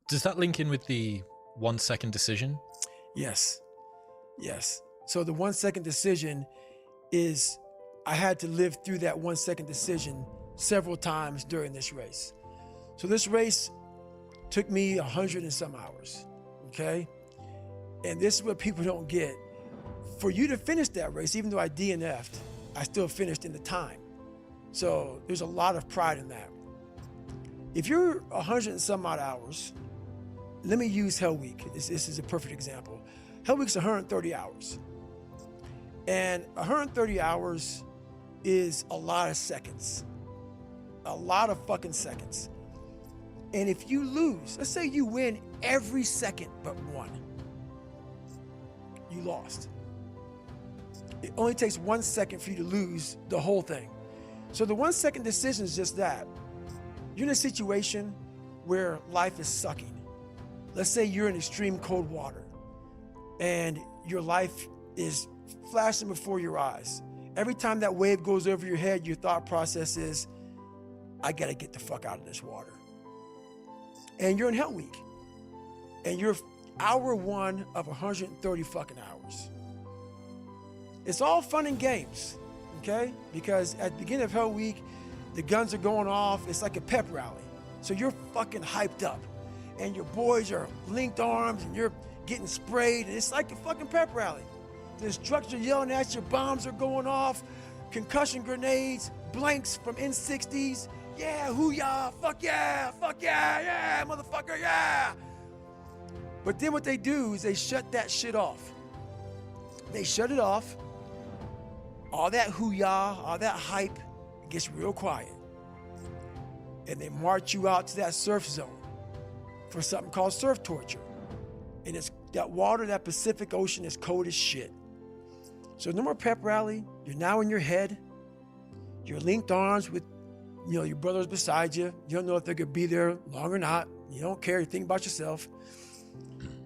Does that link in with the 1 second decision? Yes. So the 1 second decision is, I had to live through that 1 second decision several times during this race. So this race took me 100 and some hours, okay? And this is what people don't get. For you to finish that race, even though I DNF'd, I still finished in the time. So there's a lot of pride in that. If you're 100 and some odd hours, let me use Hell Week. This is a perfect example. Hell Week's 130 hours. And 130 hours is a lot of seconds. A lot of fucking seconds. And if you lose, let's say you win every second but one, you lost. It only takes 1 second for you to lose the whole thing. So the 1 second decision is just that. You're in a situation where life is sucking. Let's say you're in extreme cold water and your life is flashing before your eyes. Every time that wave goes over your head, your thought process is, I gotta get the fuck out of this water. And you're in Hell Week. And you're hour one of 130 fucking hours. It's all fun and games, okay? Because at the beginning of Hell Week, the guns are going off. It's like a pep rally. So you're fucking hyped up. And your boys are linked arms and you're getting sprayed. And it's like a fucking pep rally. The instructors are yelling at you, bombs are going off, concussion grenades, blanks from N60s. Yeah, hoo-yah, fuck yeah, yeah, motherfucker, yeah. But then what they do is they shut that shit off. They shut it off. All that hoo-yah, all that hype gets real quiet. And they march you out to that surf zone for something called surf torture. And it's that water, that Pacific Ocean is cold as shit. So no more pep rally. You're now in your head. You're linked arms with, your brothers beside you. You don't know if they're gonna be there long or not. You don't care. You think about yourself.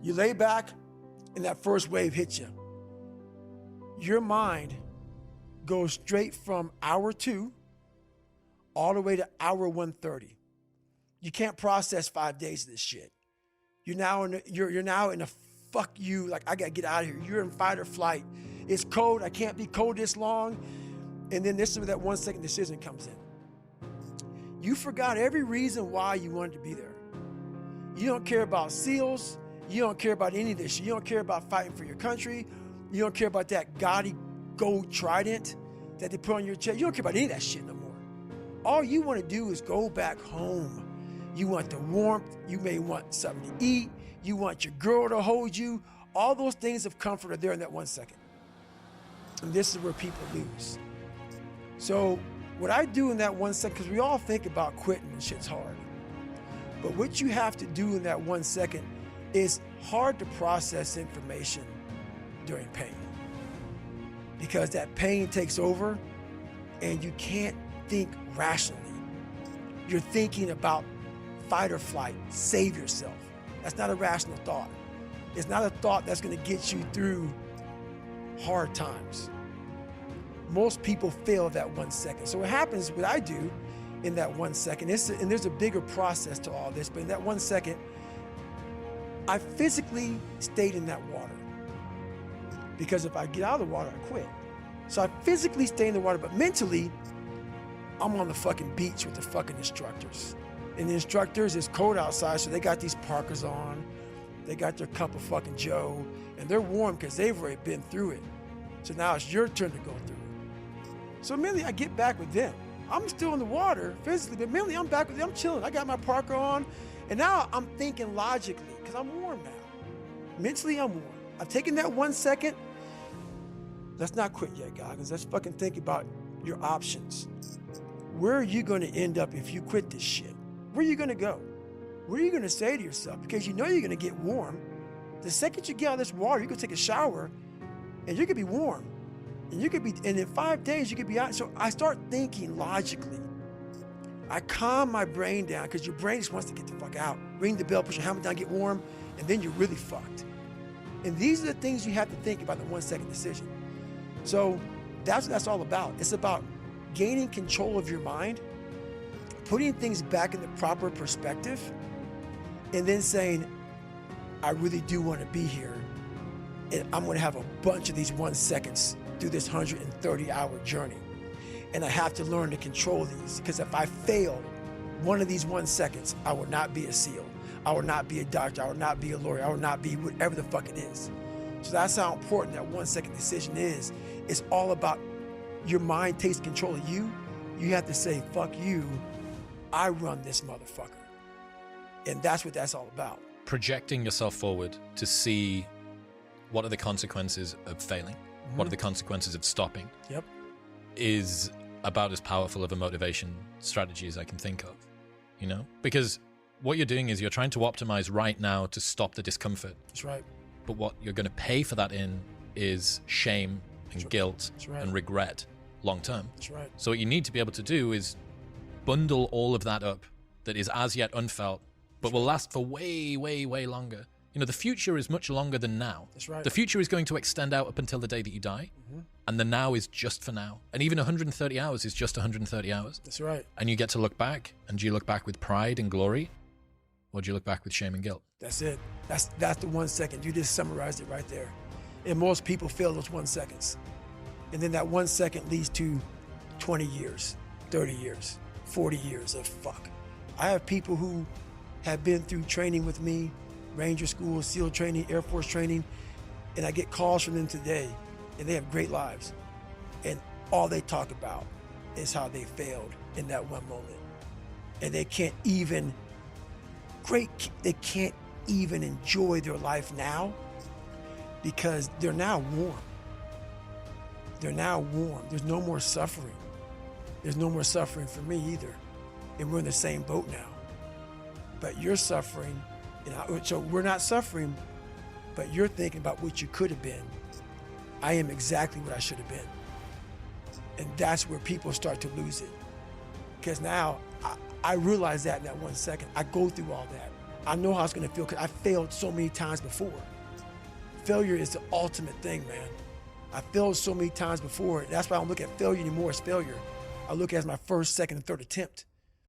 You lay back and that first wave hits you. Your mind goes straight from hour 2 all the way to hour 130. You can't process 5 days of this shit. You're now in a fuck you, like I gotta get out of here. You're in fight or flight. It's cold, I can't be cold this long. And then this is where that 1 second decision comes in. You forgot every reason why you wanted to be there. You don't care about SEALs. You don't care about any of this shit. You don't care about fighting for your country. You don't care about that gaudy gold trident that they put on your chest. You don't care about any of that shit no more. All you want to do is go back home. You want the warmth. You may want something to eat. You want your girl to hold you. All those things of comfort are there in that 1 second. And this is where people lose. So what I do in that 1 second, because we all think about quitting and shit's hard. But what you have to do in that 1 second is hard to process information during pain. Because that pain takes over and you can't think rationally. You're thinking about fight or flight, save yourself. That's not a rational thought. It's not a thought that's gonna get you through hard times. Most people fail that 1 second. So what happens, what I do in that 1 second, and there's a bigger process to all this, but in that 1 second, I physically stayed in that water. Because if I get out of the water, I quit. So I physically stay in the water, but mentally, I'm on the fucking beach with the fucking instructors. And the instructors, it's cold outside, so they got these parkas on. They got their cup of fucking Joe, and they're warm because they've already been through it. So now it's your turn to go through it. So mentally, I get back with them. I'm still in the water physically, but mentally, I'm back with them. I'm chilling. I got my parka on, and now I'm thinking logically because I'm warm now. Mentally, I'm warm. I've taken that 1 second. Let's not quit yet, Goggins. Let's fucking think about your options. Where are you going to end up if you quit this shit? Where are you going to go? What are you going to say to yourself? Because you know you're going to get warm. The second you get out of this water, you're going to take a shower, and you're going to be warm. And in 5 days, you could be out. So I start thinking logically. I calm my brain down because your brain just wants to get the fuck out. Ring the bell, put your helmet down, get warm, and then you're really fucked. And these are the things you have to think about in the 1 second decision. So that's what that's all about. It's about gaining control of your mind, putting things back in the proper perspective, and then saying, I really do want to be here, and I'm going to have a bunch of these 1 seconds through this 130-hour journey. And I have to learn to control these, because if I fail one of these 1 seconds, I will not be a SEAL. I will not be a doctor. I will not be a lawyer. I will not be whatever the fuck it is. So that's how important that 1 second decision is. It's all about your mind takes control of you. You have to say, fuck you, I run this motherfucker. And that's what that's all about. Projecting yourself forward to see what are the consequences of failing, what are the consequences of stopping, is about as powerful of a motivation strategy as I can think of, you know? Because what you're doing is you're trying to optimize right now to stop the discomfort. That's right. But what you're going to pay for that in is shame and guilt and regret long term. That's right. So what you need to be able to do is bundle all of that up that is as yet unfelt, but will last for way, way, way longer. You know, the future is much longer than now. That's right. The future is going to extend out up until the day that you die, and the now is just for now. And even 130 hours is just 130 hours. That's right. And you get to look back, and do you look back with pride and glory, or do you look back with shame and guilt? That's it. That's the 1 second. You just summarized it right there. And most people fail those 1 seconds. And then that 1 second leads to 20 years, 30 years, 40 years of fuck. I have people who have been through training with me, Ranger School, SEAL training, Air Force training, and I get calls from them today, and they have great lives. And all they talk about is how they failed in that one moment. And they can't even enjoy their life now because they're now warm. They're now warm. There's no more suffering. There's no more suffering for me either. And we're in the same boat now. But you're suffering, so we're not suffering, but you're thinking about what you could have been. I am exactly what I should have been. And that's where people start to lose it. Because now I realize that in that 1 second. I go through all that. I know how it's going to feel because I failed so many times before. Failure is the ultimate thing, man. I failed so many times before. That's why I don't look at failure anymore as failure. I look at it as my first, second, and third attempt.